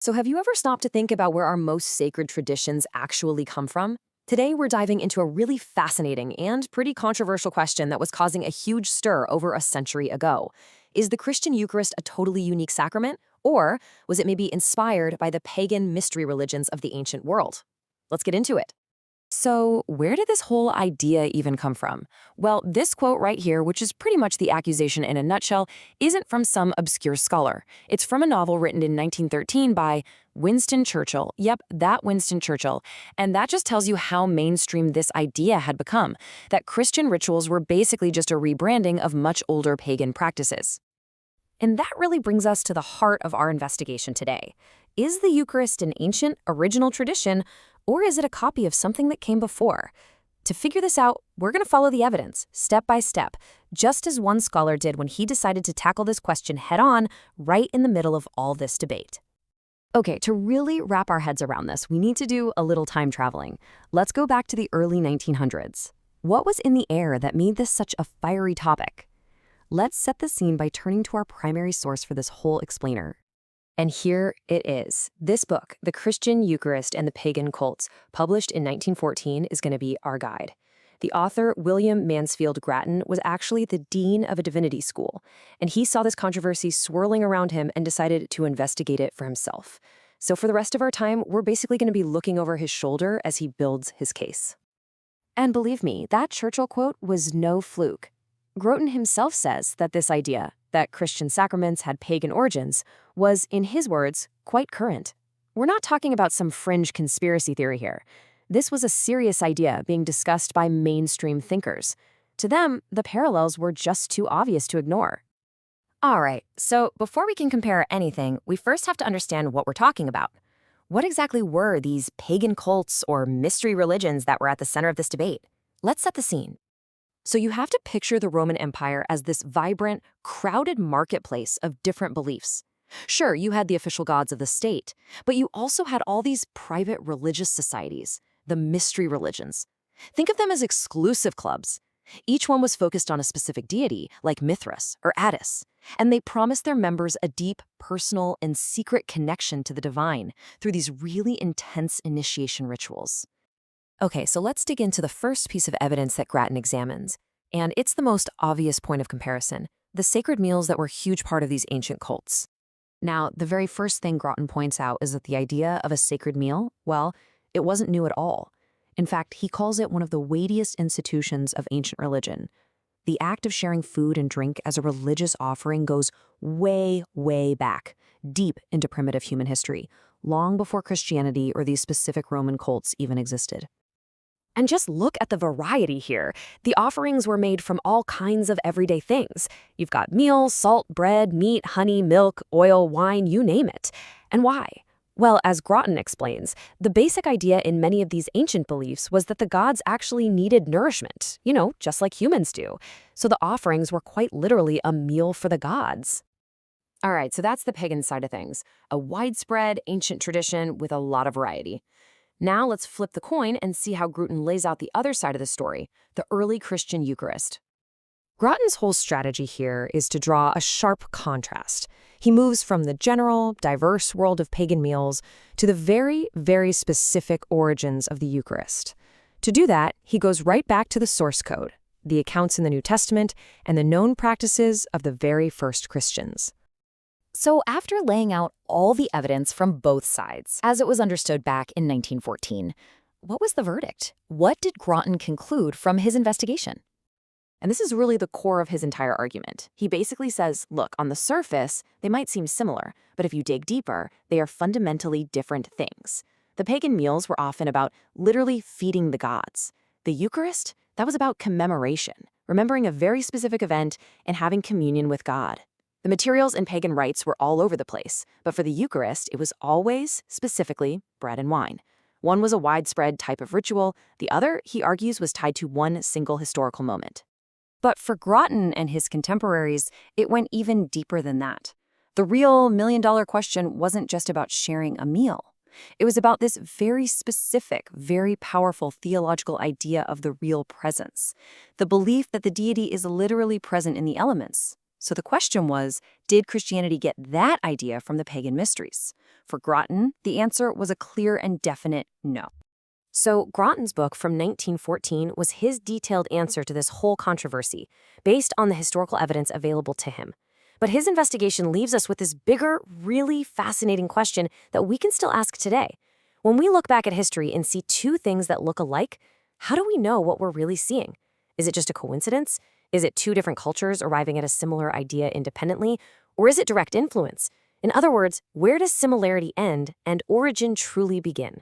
So, have you ever stopped to think about where our most sacred traditions actually come from? Today, we're diving into a really fascinating and pretty controversial question that was causing a huge stir over a century ago. Is the Christian Eucharist a totally unique sacrament, or was it maybe inspired by the pagan mystery religions of the ancient world? Let's get into it. So, where did this whole idea even come from? Well, this quote right here, which is pretty much the accusation in a nutshell, isn't from some obscure scholar. It's from a novel written in 1913 by Winston Churchill. Yep, that Winston Churchill. And that just tells you how mainstream this idea had become, that Christian rituals were basically just a rebranding of much older pagan practices. And that really brings us to the heart of our investigation today. Is the Eucharist an ancient, original tradition, or is it a copy of something that came before? To figure this out, we're going to follow the evidence, step by step, just as one scholar did when he decided to tackle this question head-on right in the middle of all this debate. Okay, to really wrap our heads around this, we need to do a little time traveling. Let's go back to the early 1900s. What was in the air that made this such a fiery topic? Let's set the scene by turning to our primary source for this whole explainer. And here it is. This book, The Christian Eucharist and the Pagan Cults, published in 1914, is going to be our guide. The author, William Mansfield Grattan, was actually the dean of a divinity school, and he saw this controversy swirling around him and decided to investigate it for himself. So for the rest of our time, we're basically going to be looking over his shoulder as he builds his case. And believe me, that Churchill quote was no fluke. Grattan himself says that this idea, that Christian sacraments had pagan origins, was, in his words, quite current. We're not talking about some fringe conspiracy theory here. This was a serious idea being discussed by mainstream thinkers. To them, the parallels were just too obvious to ignore. All right, so before we can compare anything, we first have to understand what we're talking about. What exactly were these pagan cults or mystery religions that were at the center of this debate? Let's set the scene. So you have to picture the Roman Empire as this vibrant, crowded marketplace of different beliefs. Sure, you had the official gods of the state, but you also had all these private religious societies, the mystery religions. Think of them as exclusive clubs. Each one was focused on a specific deity, like Mithras or Attis, and they promised their members a deep, personal, and secret connection to the divine through these really intense initiation rituals. Okay, so let's dig into the first piece of evidence that Grattan examines, and it's the most obvious point of comparison, the sacred meals that were a huge part of these ancient cults. Now, the very first thing Grattan points out is that the idea of a sacred meal, well, it wasn't new at all. In fact, he calls it one of the weightiest institutions of ancient religion. The act of sharing food and drink as a religious offering goes way, way back, deep into primitive human history, long before Christianity or these specific Roman cults even existed. And just look at the variety here. The offerings were made from all kinds of everyday things. You've got meal, salt, bread, meat, honey, milk, oil, wine, you name it. And why? Well, as Grattan explains, the basic idea in many of these ancient beliefs was that the gods actually needed nourishment, just like humans do. So the offerings were quite literally a meal for the gods. All right, so that's the pagan side of things, a widespread ancient tradition with a lot of variety. Now let's flip the coin and see how Grattan lays out the other side of the story, the early Christian Eucharist. Grattan's whole strategy here is to draw a sharp contrast. He moves from the general, diverse world of pagan meals to the very, very specific origins of the Eucharist. To do that, he goes right back to the source code, the accounts in the New Testament, and the known practices of the very first Christians. So after laying out all the evidence from both sides, as it was understood back in 1914, what was the verdict? What did Grattan conclude from his investigation? And this is really the core of his entire argument. He basically says, look, on the surface, they might seem similar, but if you dig deeper, they are fundamentally different things. The pagan meals were often about literally feeding the gods. The Eucharist, that was about commemoration, remembering a very specific event and having communion with God. The materials in pagan rites were all over the place, but for the Eucharist, it was always, specifically, bread and wine. One was a widespread type of ritual, the other, he argues, was tied to one single historical moment. But for Grattan and his contemporaries, it went even deeper than that. The real million-dollar question wasn't just about sharing a meal. It was about this very specific, very powerful theological idea of the real presence, the belief that the deity is literally present in the elements. So the question was, did Christianity get that idea from the pagan mysteries? For Groton, the answer was a clear and definite no. So, Groton's book from 1914 was his detailed answer to this whole controversy, based on the historical evidence available to him. But his investigation leaves us with this bigger, really fascinating question that we can still ask today. When we look back at history and see two things that look alike, how do we know what we're really seeing? Is it just a coincidence? Is it two different cultures arriving at a similar idea independently? Or is it direct influence? In other words, where does similarity end and origin truly begin?